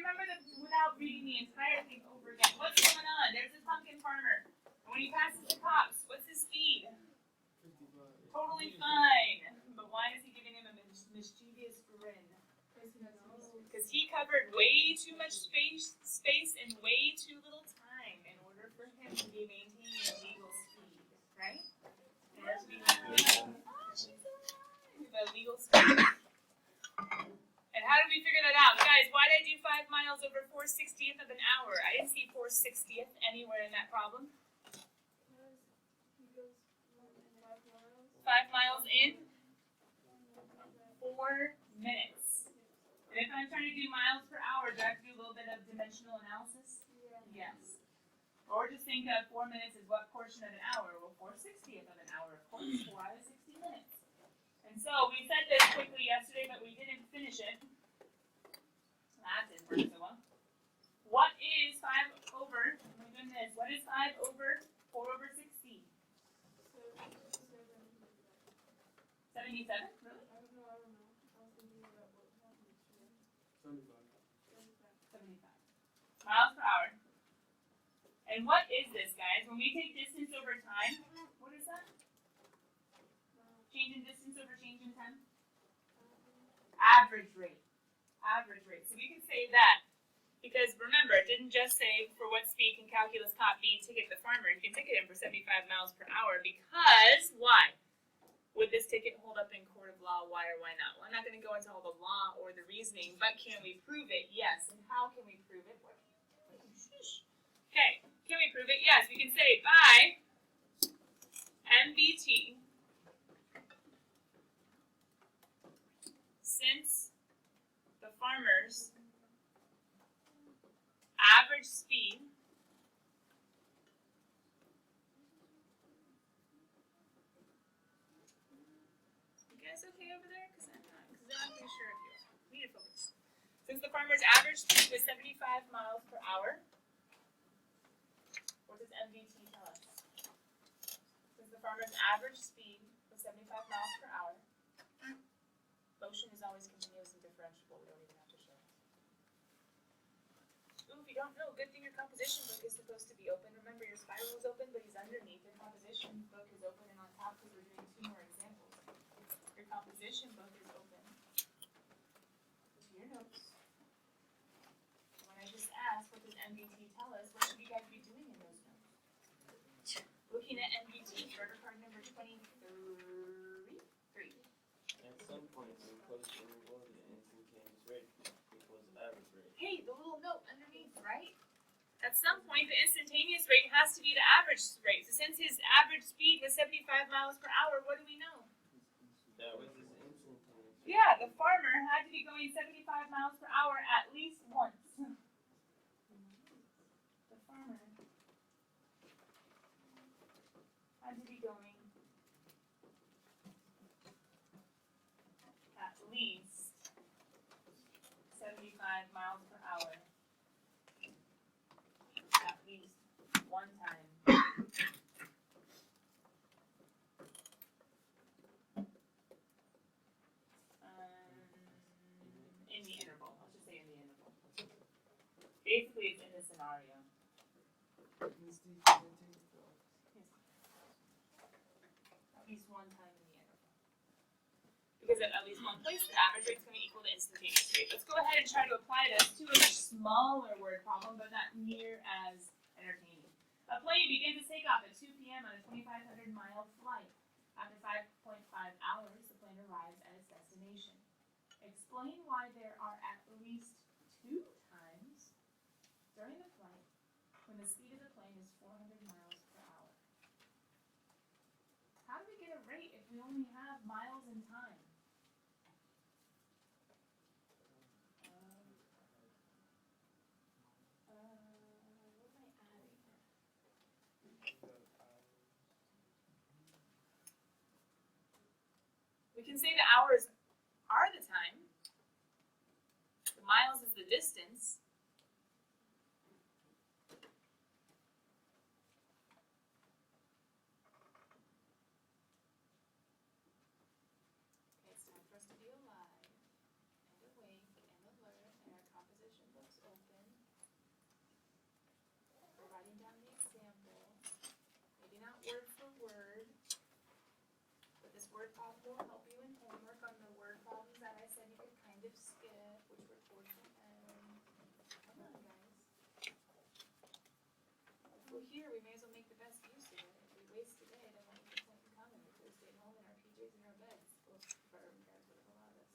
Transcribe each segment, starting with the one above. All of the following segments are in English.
remember without reading the entire thing over again. What's going on? There's this pumpkin farmer. And when he passes the cops, what's his speed? 55. Totally fine. But why is he giving him a mischievous grin? Because he covered way too much space in way too little time in order for him to be maintaining legal speed, right? In order to be maintaining the legal speed. And how did we figure that out? Guys, why did I do 5 miles over 4/60th of an hour? I didn't see 4/60th anywhere in that problem. 5 miles in 4 minutes. And if I'm trying to do miles per hour, do I have to do a little bit of dimensional analysis? Yes. Or just think of 4 minutes as what portion of an hour? Well, 4/60th of an hour, of course, 4 out of 60 minutes. And so we said this quickly yesterday, but we didn't finish it. That didn't work so well. What is 5 over, oh my goodness, what is 5 over 4/60? 77? Really? I don't know. I was thinking about what happened yesterday. 75. Miles per hour. And what is this, guys? When we take distance over time, what is that? Change in distance over change in time? Average rate. Average rate. So we can say that. Because remember, it didn't just say for what speed can calculus copy ticket the farmer. You can ticket him for 75 miles per hour because why? Would this ticket hold up in court of law? Why or why not? Well, I'm not going to go into all the law or the reasoning, but can we prove it? Yes. And how can we prove it? Okay. Can we prove it? Yes. We can say by MBT, since the farmer's average speed okay over there? Because I'm not exactly sure if you are. We need to focus. Since the farmer's average speed was 75 miles per hour, what does MVT tell us? Since the farmer's average speed was 75 miles per hour, motion is always continuous and differentiable. We don't even have to show it. Ooh, if you don't know, good thing your composition book is supposed to be open. Remember, your spiral is open, but he's underneath. Your composition book is open and on top because we're doing 2 more examples. Your composition book is open to your notes. When I just asked, what does MBT tell us? What should you guys be doing in those notes? Looking at MBT, order card number 23. At some point, when close to the instantaneous rate equals average rate. Hey, the little note underneath, right? At some point, the instantaneous rate has to be the average rate. So since his average speed was 75 miles per hour, what do we know? That was his instantaneous. Yeah, the farmer had to be going 75 miles per hour at least once. The farmer had to be going at least 75 miles per hour at least one time. In the interval. Let's just say in the interval. Basically, it's in the scenario. At least one time in the interval. Because at least one place, the average rate is going to equal the instantaneous rate. Let's go ahead and try to apply this to a much smaller word problem, but not near as entertaining. A plane begins its takeoff at 2 p.m. on a 2,500-mile flight. After 5.5 hours, the plane arrives at its destination. Explain why there are at least 2 times during the flight when the speed of the plane is 400 miles per hour. How do we get a rate if we only have miles and time? What am I adding? We can say the hours are the time. The miles is the distance. Okay, it's time for us to be alive and awake and alert, and our composition books open. will help you in homework on the word problems that I said you could kind of skip, which were towards the end. Come on, guys. If we're here, we may as well make the best use of it. If we waste today, then what was the point in coming? We could have stayed home in our PJs and our beds. Well, if our urban parents would have allowed us.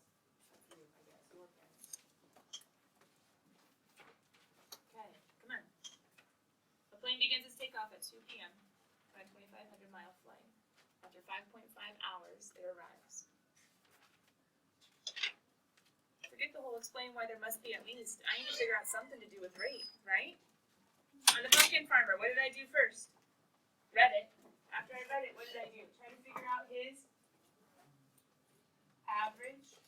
That's you, I guess, your parents. Okay, come on. The plane begins its takeoff at 2 p.m. on a 2,500-mile flight. After 5.5 hours, it arrives. Forget the whole explain why there must be at least. I need to figure out something to do with rate, right? On the pumpkin farmer, what did I do first? Read it. After I read it, what did I do? Try to figure out his average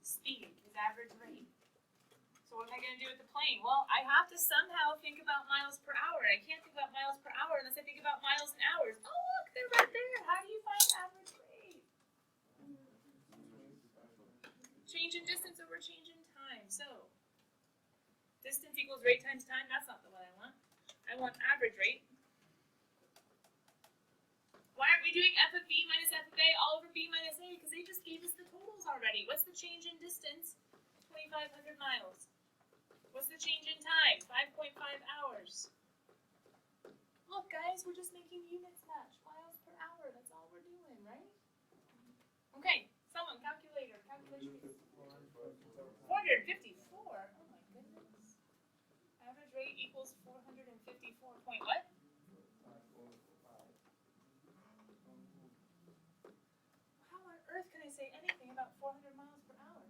speed, his average rate. So what am I going to do with the plane? Well, I have to somehow think about miles per hour. I can't think about miles per hour unless I think about miles and hours. Oh, look, they're right there. How do you find average rate? Change in distance over change in time. So, distance equals rate times time. That's not the one I want. I want average rate. Why aren't we doing f of b minus f of a all over b minus a? Because they just gave us the totals already. What's the change in distance? 2,500 miles. What's the change in time? 5.5 hours. Look, guys, we're just making units match. Miles per hour. That's all we're doing, right? Okay, someone, calculator. Calculation. 454. Oh my goodness. Average rate equals 454 point what? How on earth can I say anything about 400 miles per hour?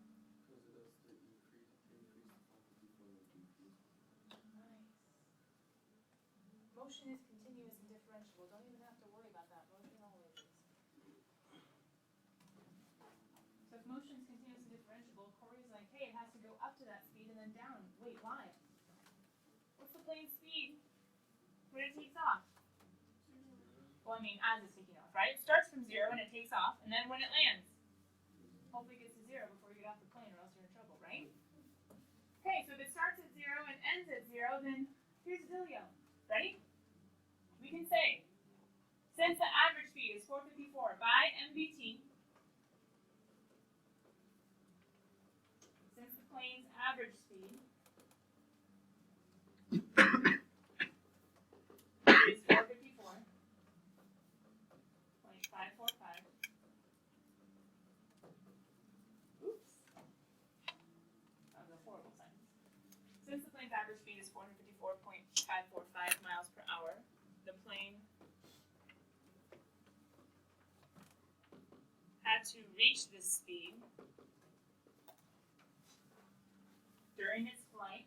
Nice. Motion is continuous and differentiable. Don't even have to worry about that. Motion always is. So if motion is continuous and differentiable, Corey's like, hey, it has to go up to that speed and then down. Wait, why? What's the plane's speed when it takes off? Well, I mean, as it's taking off, right? It starts from 0 and it takes off, and then when it lands, hopefully it gets to 0 before you get off the plane, or else you're in trouble, right? Okay, so if it starts at 0 and ends at 0, then here's the dealio. Ready? We can say, since the average speed is 454 by MVT, since the plane's average speed is 454.545. Oops. That was a horrible sentence. Since the plane's average speed is 454.545 miles per hour, the plane had to reach this speed during its flight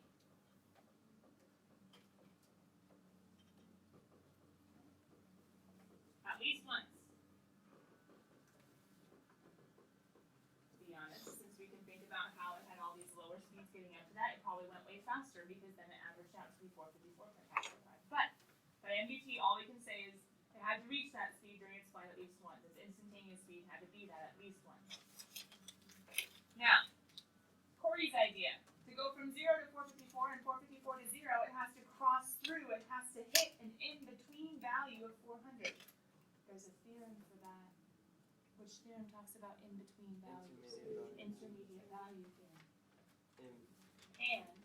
at least once. To be honest, since we can think about how it had all these lower speeds getting up to that, it probably went way faster because then it averaged out to be 454.545. But by MVT, all we can say is it had to reach that speed during its flight at least once. Its instantaneous speed had to be that at least once. Now, Corey's idea. To go from 0 to 454 and 454 to 0, it has to cross through, it has to hit an in-between value of 400. There's a theorem for that. Which theorem talks about in-between values? Intermediate value theorem. And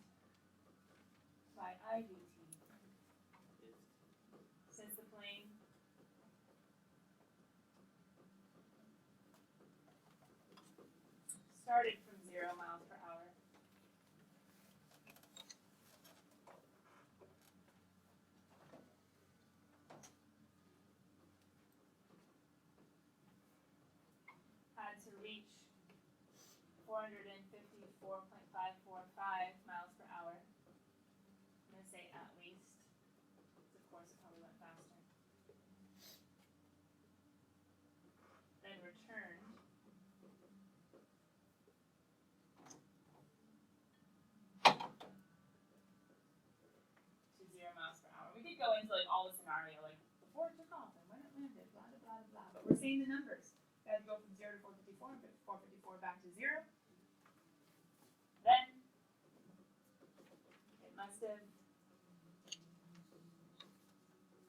by IVT, since the plane started from 0 miles per hour, had to reach 454.545 miles per hour. I'm going to say at least. Of course, it probably went faster. Then returned to 0 miles per hour. We could go into like all the scenario, like before it took off and when it landed, blah blah blah blah. But we're saying the numbers. It had to go from 0 to 454 and 454 back to 0. Then it must have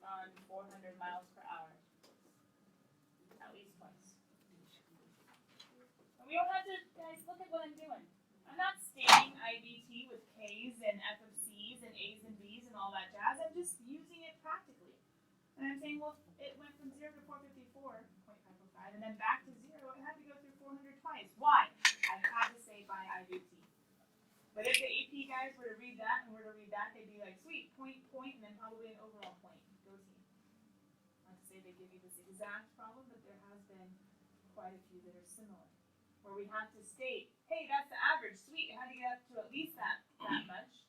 gone 400 miles per hour at least twice. We don't have to, guys, look at what I'm doing. I'm not stating IVT with K's and F of C's and A's and B's and all that jazz. I'm just using it practically. And I'm saying, well, it went from 0 to 454.505 and then back to 0. It had to go through 400 twice. Why? I had to say by IVT. But if the AP guys were to read that and were to read that, they'd be like, sweet, point, and then probably an overall point. Go team. Not to say they give you this exact problem, but there has been quite a few that are similar. Where we have to state, hey, that's the average, sweet, it had to get up to at least that much.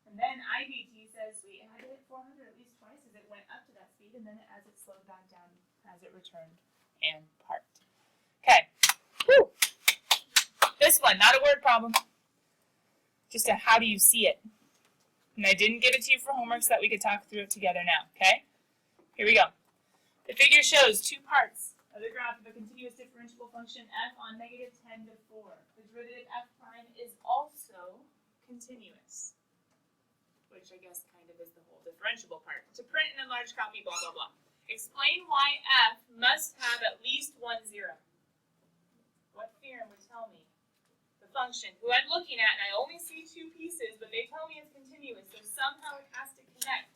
And then IVT says, sweet, it had to hit 400 at least twice as it went up to that speed, and then as it slowed back down, as it returned and parked. Okay. Whew. This one, not a word problem. Just a how do you see it. And I didn't give it to you for homework so that we could talk through it together now, okay? Here we go. The figure shows two parts of the graph of a continuous differentiable function f on negative 10 to 4. The derivative f prime is also continuous, which I guess kind of is the whole differentiable part. To print in a large copy, blah, blah, blah. Explain why f must have at least one zero. What theorem would tell me the function, who I'm looking at, and I only see two pieces, but they tell me it's continuous, so somehow it has to connect.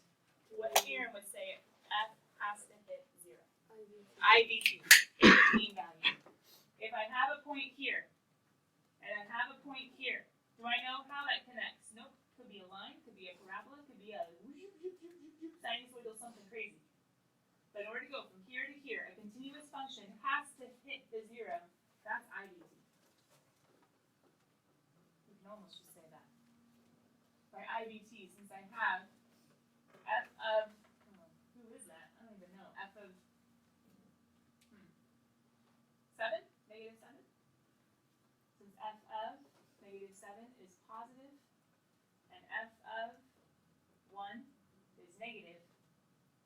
What theorem would say f has to hit 0? IVT, in between value. If I have a point here, and I have a point here, do I know how that connects? Nope. Could be a line, could be a parabola, could be a sinusoidal something crazy. But in order to go from here to here, a continuous function has to hit the 0. That's IVT. We can almost just say that. By IVT, since I have f of, who is that? I don't even know. F of 7? Negative 7? Since f of negative 7 is positive, and f of 1 is negative,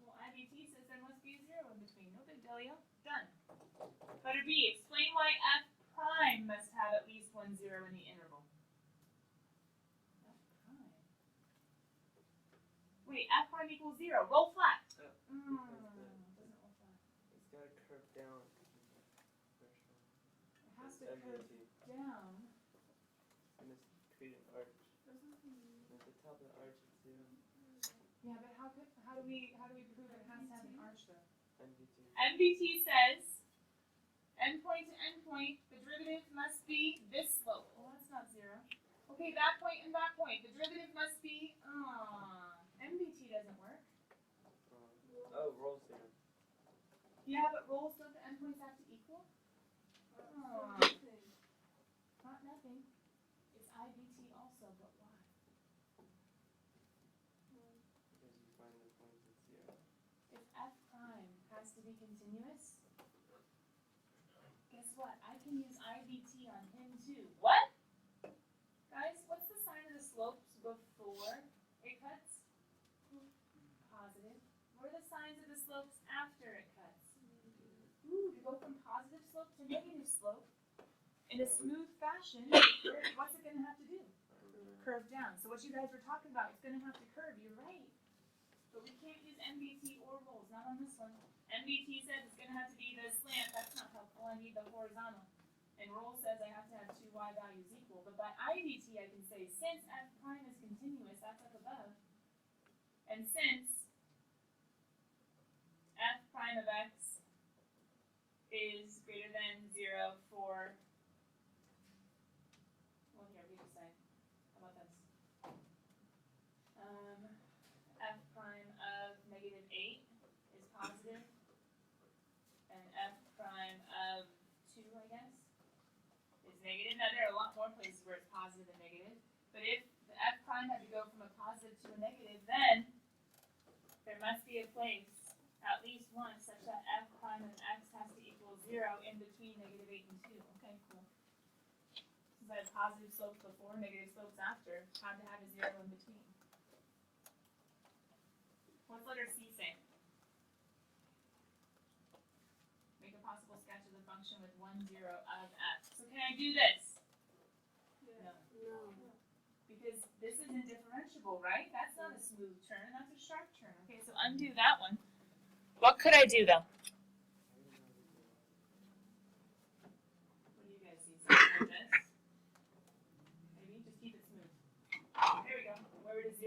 well, IVT says there must be a 0 in between. No big dealio. Done. Letter B, explain why f prime must have at least one 0 in the interval. F prime. Wait, f prime equals 0. Roll flat. Doesn't roll flat. It's got to curve down. It has to curve down. And it's create an arch. At the top of the arch is 0. Yeah, but how do we prove it has to have an arch though? NVT. NVT says endpoint to endpoint, the derivative must be this slope. Well, that's not 0. Okay, that point and that point, the derivative must be NVT doesn't work. Oh, roll theorem. Yeah, but rolls don't the endpoints have to equal? Not nothing. It's IVT also, but why? Because you find the points at 0. If f prime has to be continuous, guess what? I can use IVT on him too. What? Guys, what's the sign of the slopes before it cuts? Positive. What are the signs of the slopes after it cuts? Ooh, to go from positive slope to negative slope in a smooth fashion, what's it going to have to do? Curve down. So what you guys were talking about, it's going to have to curve. You're right. But we can't use NVT or rolls, not on this one. NVT says it's going to have to be the slant. That's not helpful. I need the horizontal. And roll says I have to have two y values equal. But by IVT, I can say since f prime is continuous, that's up above. And since f prime of x is greater than 0 for, well, here, we just say, how about this? F prime of negative 8 is positive, and f prime of 2, I guess, is negative. Now, there are a lot more places where it's positive and negative, but if the f prime had to go from a positive to a negative, then there must be a place, at least one, such that f prime of x has to equal 0 in between negative 8 and 2. Okay, cool. Since I have positive slopes before, negative slopes after, had to have a 0 in between. What's letter C say? Make a possible sketch of the function with 1, 0 of f. So can I do this? No. Because this isn't differentiable, right? That's not a smooth turn, that's a sharp turn. Okay, so undo that one. What could I do though? What do you guys see?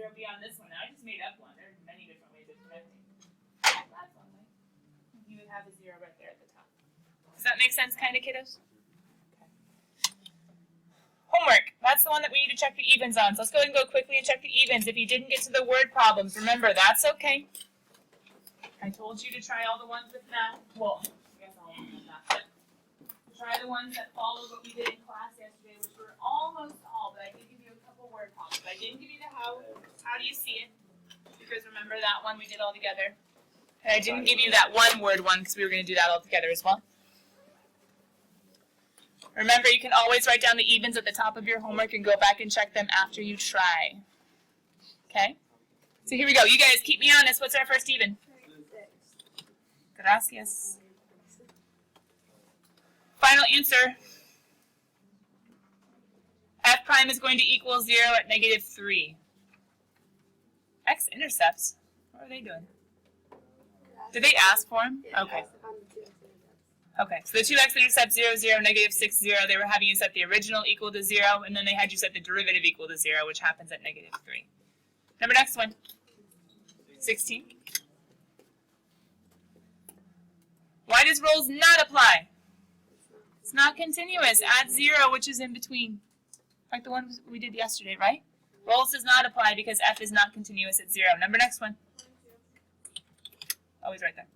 0 be on this one? I just made up one. There are many different ways of connecting. That's one way. You would have a 0 right there at the top. Does that make sense, kind of, kiddos? Homework. That's the one that we need to check the evens on. So let's go ahead and go quickly and check the evens. If you didn't get to the word problems, remember, that's okay. I told you to try all the ones with math. Well, I guess all of them with math, but try the ones that followed what we did in class yesterday, which were almost all, but I did give you a couple word problems. I didn't give you the how do you see it? Because remember that one we did all together. And I didn't give you that one word one because we were going to do that all together as well. Remember, you can always write down the evens at the top of your homework and go back and check them after you try. Okay? So here we go. You guys, keep me honest. What's our first even? Gracias. Final answer. F prime is going to equal 0 at -3. X-intercepts? What are they doing? Did they ask for them? Okay. Okay, so the 2 x-intercepts 0, 0, -6, 0, they were having you set the original equal to 0, and then they had you set the derivative equal to 0, which happens at -3. Number next one. 16. Why does Rolls not apply? It's not continuous. Add 0, which is in between. Like the one we did yesterday, right? Rolls does not apply because F is not continuous at 0. Number next one. Always right there.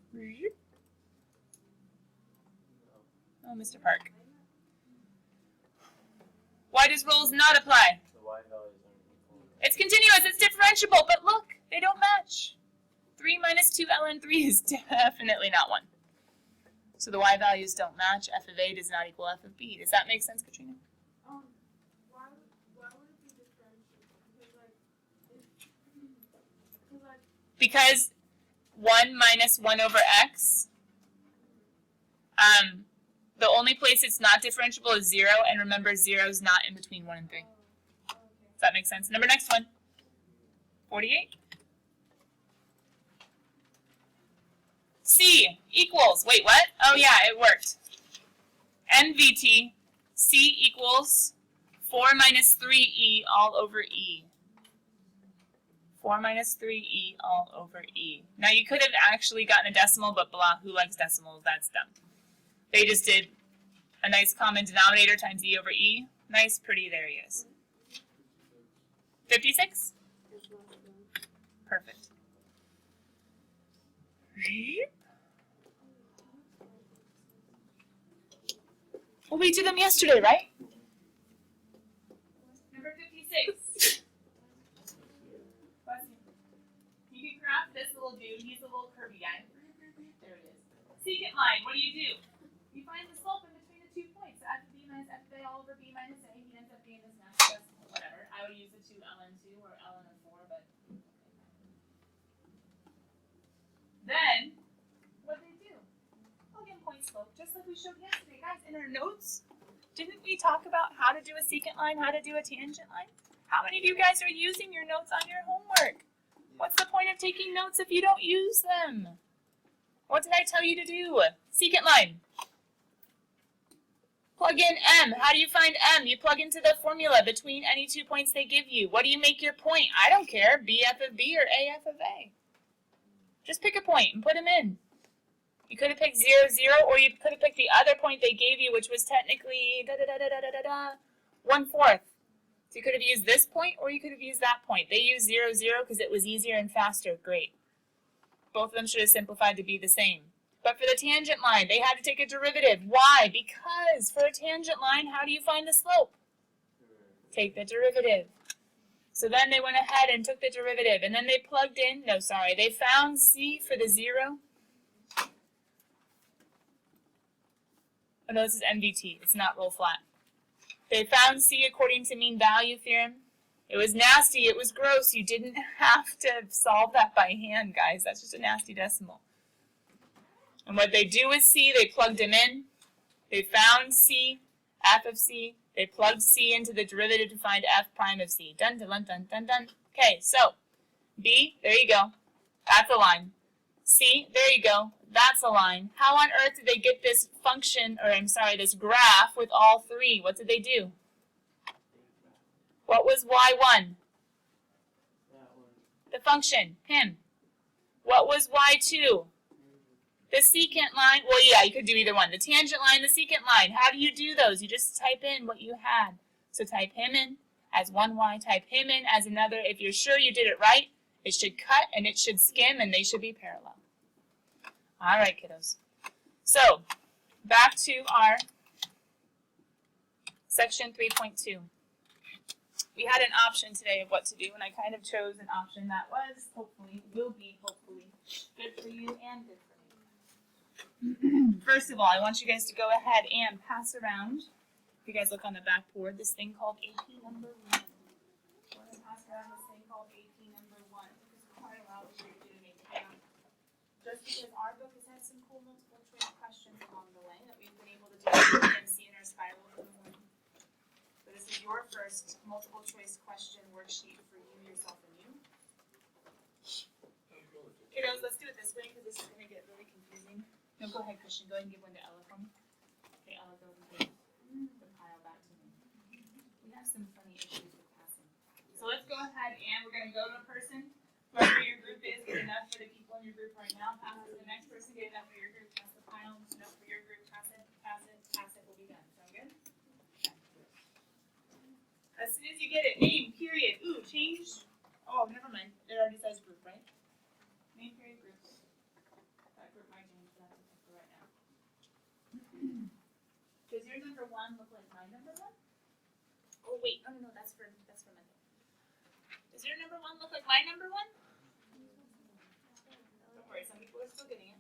Oh, Mr. Park. Why does Rolls not apply? The y values aren't equal. It's continuous. It's differentiable. But look, they don't match. 3 minus 2 ln 3 is definitely not 1. So the y values don't match. F of A does not equal F of B. Does that make sense, Katrina? Why would it be differential? Because 1 minus 1 over x, the only place it's not differentiable is 0, and remember 0 is not in between 1 and 3. Does that make sense? Number next one. 48. C equals, wait, what? Oh yeah, it worked. NVT, C equals 4 minus 3e all over e. 4 minus 3e all over e. Now you could have actually gotten a decimal, but blah, who likes decimals? That's dumb. They just did a nice common denominator times e over e. Nice, pretty, there he is. 56? Perfect. Well, we did them yesterday, right? Number 56. You can graph this little dude. He's a little curvy guy. There it is. Secant line, what do? You find the slope in between the 2 points. So F of B minus F of A all over B minus A. He ends up being this massive decimal, whatever. I would use the 2 ln 2 or ln of 4, but then, what do they do? Plug in point slope, just like we showed yesterday. Guys, in our notes, didn't we talk about how to do a secant line, how to do a tangent line? How many of you guys are using your notes on your homework? What's the point of taking notes if you don't use them? What did I tell you to do? Secant line. Plug in M. How do you find M? You plug into the formula between any 2 points they give you. What do you make your point? I don't care. BF of B or AF of A. Just pick a point and put them in. You could have picked 0, 0, or you could have picked the other point they gave you, which was technically 1/4. So you could have used this point, or you could have used that point. They used 0, 0 because it was easier and faster. Great. Both of them should have simplified to be the same. But for the tangent line, they had to take a derivative. Why? Because for a tangent line, how do you find the slope? Take the derivative. So then they went ahead and took the derivative, and then they plugged in, they found C for the 0. Oh no, this is MVT, it's not roll flat. They found C according to mean value theorem. It was nasty, it was gross, you didn't have to solve that by hand, guys. That's just a nasty decimal. And what they do with C, they plugged him in. They found C, F of C. They plugged C into the derivative to find F prime of C. Dun, dun, dun, dun, dun. Okay, so B, there you go. That's a line. C, there you go. That's a line. How on earth did they get this function, this graph with all 3? What did they do? What was Y1? That one The function, him. What was y2? The secant line, well, yeah, you could do either one. The tangent line, the secant line. How do you do those? You just type in what you had. So type him in as one y, type him in as another. If you're sure you did it right, it should cut and it should skim and they should be parallel. All right, kiddos. So, back to our section 3.2. We had an option today of what to do, and I kind of chose an option that was, hopefully, will be, hopefully, good for you and good for me. First of all, I want you guys to go ahead and pass around, if you guys look on the back board, this thing called AP number 1. We're going to pass around this thing called AP number 1. It's quite a while before you do make it down. Just because our book has had some cool multiple choice questions along the way that we've been able to do and see in our spiral in the morning. So this is your first multiple choice question worksheet for you, yourself, and you. Kiddos, let's do it this way because this is going to get really confusing. No, go ahead, Christian. Go ahead and give one to Ella for me. Okay, Ella, go and give the pile back to me. We have some funny issues with passing. So let's go ahead and we're going to go to a person. Whoever your group is, get enough for the people in your group right now. Pass it to the next person, get enough for your group. Pass the pile, enough for your group. Pass it, pass it, pass it. We'll be done. Sound good? As soon as you get it, name, period. Ooh, change. Oh, never mind. It already says group, right? Name, period, group. That group might change, but that's okay for right now. Does your number 1 look like my number 1? Oh, wait. Oh, no, that's for Monday. Does your number 1 look like my number 1? Don't worry, some people are still getting it.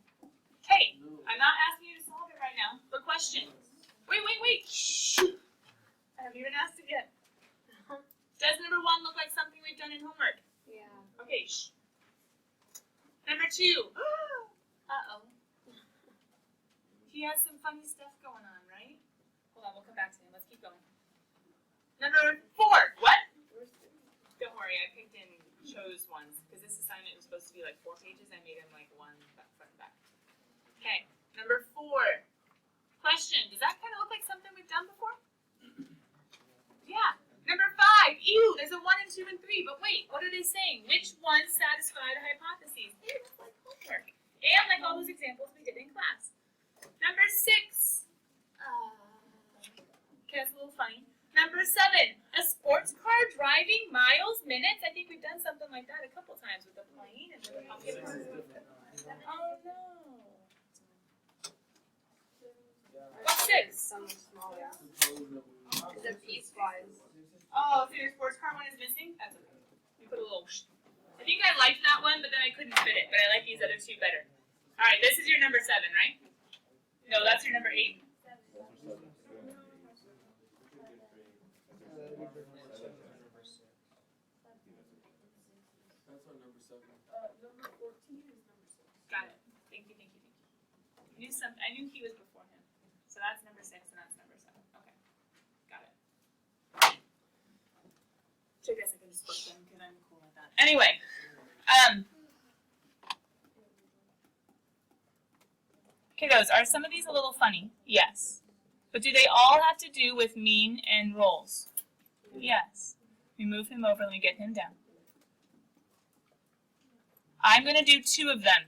Hey, I'm not asking you to solve it right now, but question. Wait. Shh. I haven't even asked it yet. Does number 1 look like something we've done in homework? Yeah. Okay, shh. Number 2. Uh-oh. He has some funny stuff going on, right? Hold on, we'll come back to him. Let's keep going. Number 4. What? Don't worry, I picked and chose ones because this assignment was supposed to be like 4 pages. I made them like 1 front and back. Okay, number 4. Question, does that kind of look like something we've done before? Yeah. Number 5. Ew, there's a 1 and 2 and 3. But wait, what are they saying? Which ones satisfy the hypotheses? Hey, that's like homework. And like all those examples we did in class. Number 6. Okay, that's a little funny. Number 7. A sports car driving miles, minutes. I think we've done something like that a couple times with the plane and with the pumpkin. Oh no. What's 6? Something smaller. Because they're piece-wise. Oh, so your sports car one is missing? That's okay. We put a little I think I liked that one, but then I couldn't fit it. But I like these other 2 better. Alright, this is your number 7, right? No, that's your number 8. Number 14 is number 6. Got it. Thank you. I knew he was before him. So that's number 6 and that's number 7. Okay. Got it. So I guess I can just split them because I'm cool like that. Anyway. Kiddos, are some of these a little funny? Yes. But do they all have to do with mean and rolls? Yes. We move him over, let me get him down. I'm going to do 2 of them.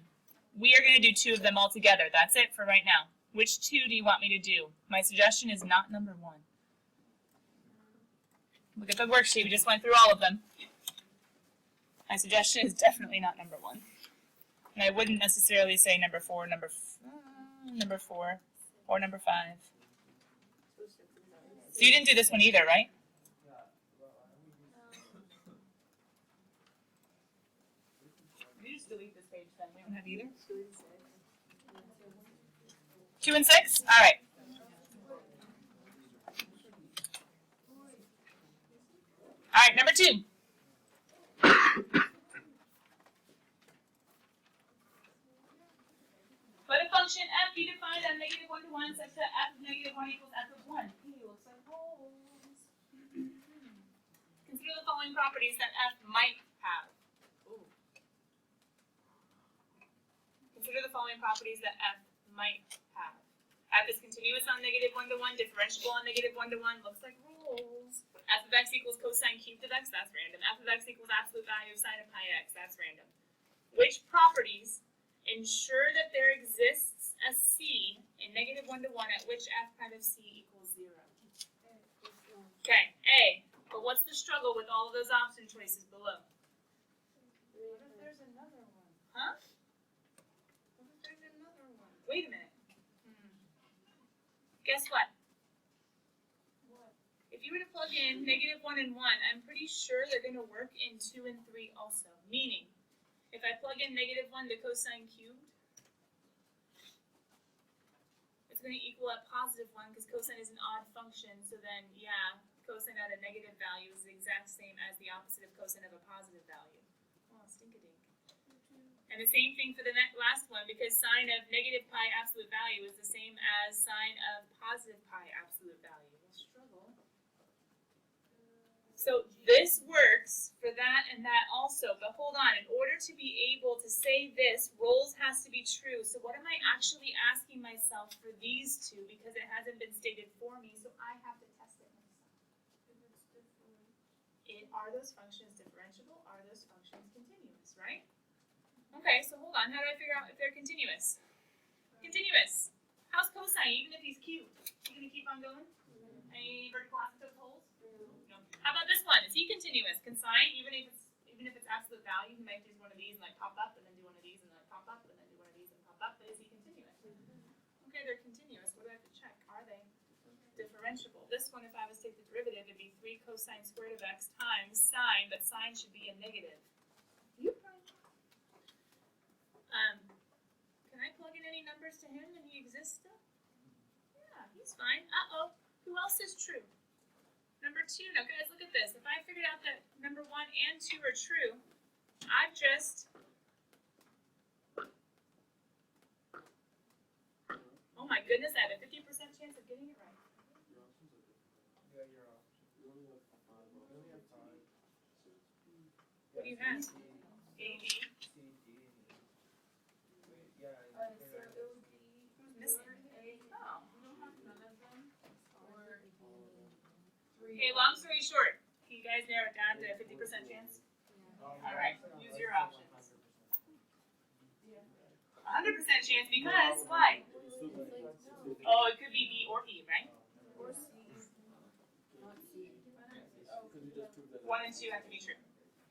We are going to do 2 of them all together. That's it for right now. Which 2 do you want me to do? My suggestion is not number 1. Look at the worksheet. We just went through all of them. My suggestion is definitely not number 1. And I wouldn't necessarily say number 4, number 4, or number 5. So you didn't do this one either, right? You just delete this page then. We don't have either. 2 and 6? All right. All right, number 2. Let a function f be defined as negative 1 to 1 such that f of negative 1 equals f of 1. Hey, looks like holes. Consider the following properties that f might have. Ooh. Consider the following properties that f might have. F is continuous on negative 1 to 1, differentiable on negative 1 to 1, looks like rules. F of x equals cosine cubed of x, that's random. F of x equals absolute value of sine of pi x, that's random. Which properties ensure that there exists a c in negative 1 to 1 at which f prime of c equals 0? Okay, A. But what's the struggle with all of those option choices below? What if there's another one? Huh? What if there's another one? Wait a minute. Guess what? What? If you were to plug in negative 1 and 1, I'm pretty sure they're going to work in 2 and 3 also. Meaning, if I plug in negative 1 to cosine cubed, it's going to equal a positive 1 because cosine is an odd function. So then, yeah, cosine at a negative value is the exact same as the opposite of cosine of a positive value. Oh, stink-a-dink. And the same thing for the last one, because sine of negative pi absolute value is the same as sine of positive pi absolute value. We'll struggle. So this works for that and that also, but hold on. In order to be able to say this, Rolls has to be true. So what am I actually asking myself for these two? Because it hasn't been stated for me, so I have to test it myself. Are those functions differentiable? Are those functions continuous, right? Okay, so hold on. How do I figure out if they're continuous? Continuous. How's cosine, even if he's cubed? You gonna keep on going? Any vertical asymptote holes? No. How about this one? Is he continuous? Can sine, even if it's absolute value, he might do one of these and like pop up, and then do one of these and like pop up, and then do one of these and pop up. But is he continuous? Okay, they're continuous. What do I have to check? Are they differentiable? This one, if I was to take the derivative, it'd be 3 cosine squared of x times sine, but sine should be a negative. You prime. Can I plug in any numbers to him and he exists still? Yeah, he's fine. Uh-oh. Who else is true? Number 2. Now, guys, look at this. If I figured out that number 1 and 2 are true, I've just... Oh my goodness, I have a 50% chance of getting it right. Yeah, you're off. You only have 5 You only have 5. What do you have? C, A, B. C, D. Wait, yeah. So it would be Who's missing? A. Oh. We don't have none of them. Or 3. Okay, long story short, can you guys narrow it down to a 50% chance? Alright, use your options. 100% chance because, why? Oh, it could be B or E, right? Or C. Not C. 1 and 2 have to be true.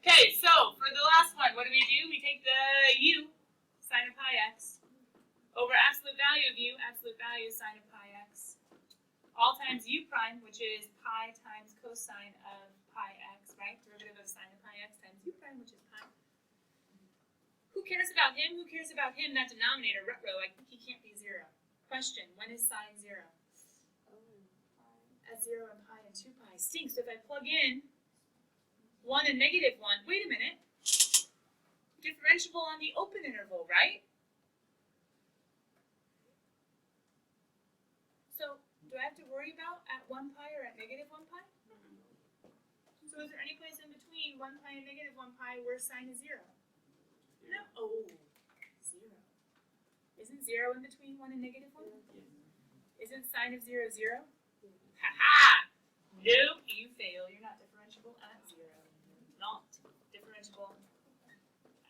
Okay, so for the last one, what do? We take the u, sine of pi x, over absolute value of u, absolute value of sine of pi x, all times u prime, which is pi times cosine of pi x, right? Derivative of sine of pi x times u prime, which is pi. Who cares about him? Who cares about him? That denominator, ruh-roh, I think he can't be 0. Question, when is sine 0? At 0 and pi and 2 pi. Stinks. If I plug in 1 and negative 1, wait a minute. Differentiable on the open interval, right? So, do I have to worry about at 1 pi or at negative 1 pi? So is there any place in between 1 pi and negative 1 pi where sine is 0? No. Oh, 0. Isn't 0 in between 1 and negative 1? Isn't sine of 0 0? Ha-ha! Nope, you fail. You're not differentiable at 0. Not differentiable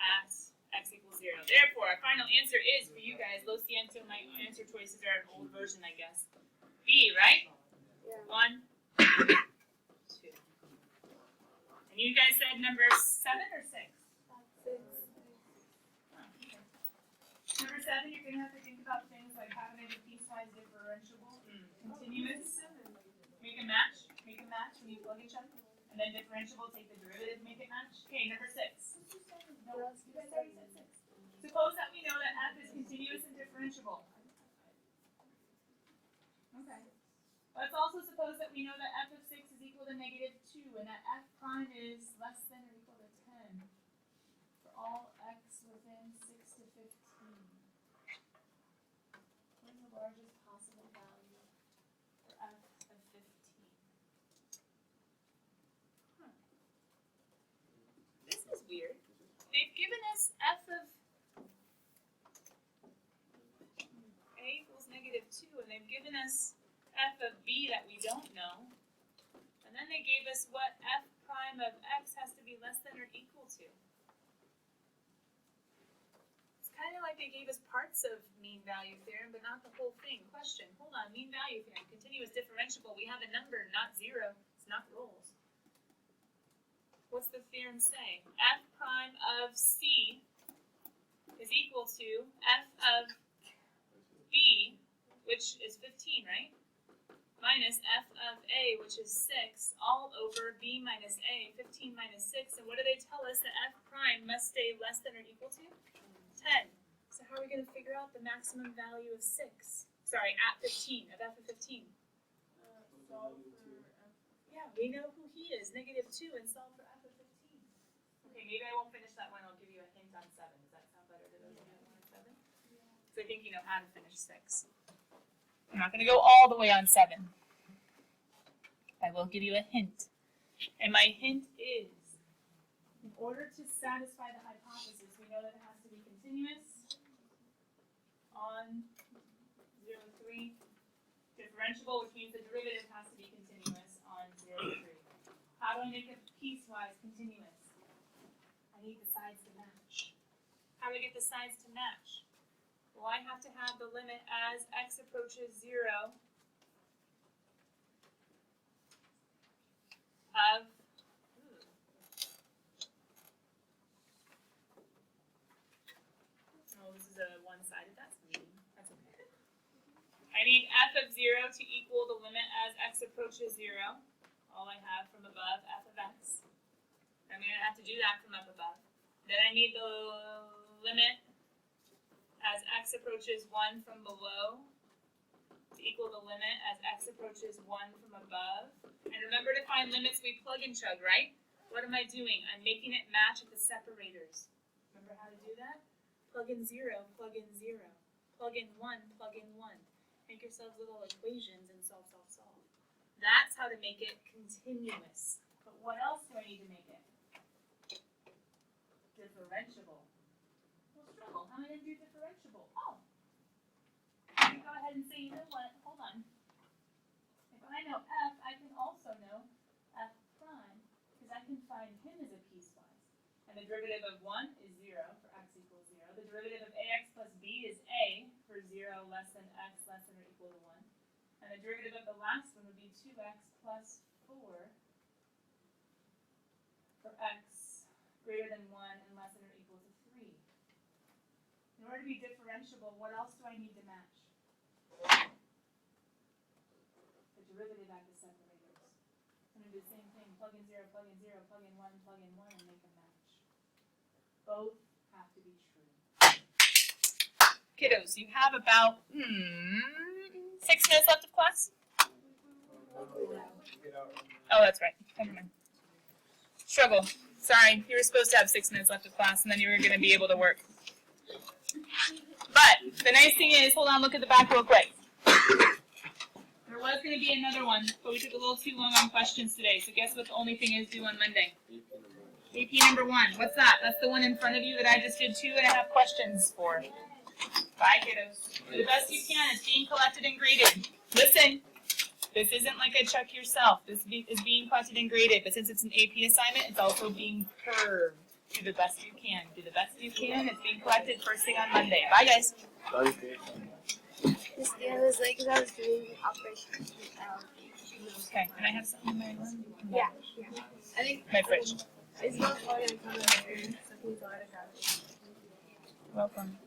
at x equals 0. Therefore, our final answer is, for you guys, Lo siento, my answer choices are an old version, I guess. B, right? Yeah. 1, 2. And you guys said number 7 or 6? 6. Number 7, you're going to have to think about things like how to make a piecewise differentiable, continuous, make a match when you plug each other, and then differentiable, take the derivative, make it match. Okay, number 6. No, you guys already said 6. Suppose that we know that f is continuous and differentiable. Okay. Let's also suppose that we know that f of 6 is equal to negative 2, and that f prime is less than or equal to 10 for all x within 6 to 15. What is the largest possible value for f of 15? Huh. This is weird. They've given us f of a equals negative 2, and they've given us f of b that we don't know. And then they gave us what f prime of x has to be less than or equal to. It's kind of like they gave us parts of mean value theorem, but not the whole thing. Question, hold on, mean value theorem, continuous differentiable. We have a number, not zero. It's not rolls. What's the theorem say? F prime of C is equal to f of B, which is 15, right? Minus f of A, which is 6, all over B minus A, 15 minus 6. And what do they tell us that f prime must stay less than or equal to? 10. So how are we going to figure out the maximum value of 6? Sorry, at 15, of f of 15. Solve for F. Yeah, we know who he is, -2, and solve for f of 15. Okay, maybe I won't finish that one. I'll give you a hint on 7. Does that sound better to those of you who want 7? So I think you know how to finish 6. I'm not going to go all the way on 7. I will give you a hint. And my hint is, in order to satisfy the hypothesis, we know that it has to be continuous on 0, 3. Differentiable, which means the derivative has to be continuous on 0, 3. How do I make it piecewise continuous? I need the sides to match. How do I get the sides to match? Well, I have to have the limit as x approaches 0 of oh, this is a one-sided. That's mean. That's okay. I need f of 0 to equal the limit as x approaches 0. All I have from above, f of x. I'm going to have to do that from up above. Then I need the limit as x approaches 1 from below to equal the limit as x approaches 1 from above. And remember to find limits we plug and chug, right? What am I doing? I'm making it match at the separators. Remember how to do that? Plug in 0, plug in 0. Plug in 1, plug in 1. Make yourselves little equations and solve, solve, solve. That's how to make it continuous. But what else do I need to make it? Differentiable. Well, struggle. How am I going to do differentiable? Oh. I can go ahead and say, you know what? Hold on. If I know f, I can also know f prime, because I can find him as a piecewise. And the derivative of 1 is 0 for x equals 0. The derivative of ax plus b is a for 0 less than x less than or equal to 1. And the derivative of the last one would be 2x plus 4 for x greater than 1 and less than or equal to 3. In order to be differentiable, what else do I need to match? The derivative at the separators. I'm going to do the same thing. Plug in 0, plug in 0, plug in 1, plug in 1, and make a match. Both have to be true. Kiddos, you have about 6 minutes left of class? Oh, that's right. Never mind. Struggle. Sorry, you were supposed to have 6 minutes left of class, and then you were going to be able to work. But the nice thing is, hold on, look at the back real quick. There was going to be another one, but we took a little too long on questions today. So guess what the only thing is due on Monday? AP number 1. What's that? That's the one in front of you that I just did 2.5 questions for. Bye, kiddos. Do the best you can. It's being collected and graded. Listen, this isn't like a check yourself. This is being collected and graded, but since it's an AP assignment, it's also being curved. Do the best you can. Do the best you can. It's being collected first thing on Monday. Bye, guys. This day was like, because I was doing operations. Okay, can I have something in my room? Yeah. I think My fridge. it's not hard to come in here, so please let it go. Welcome.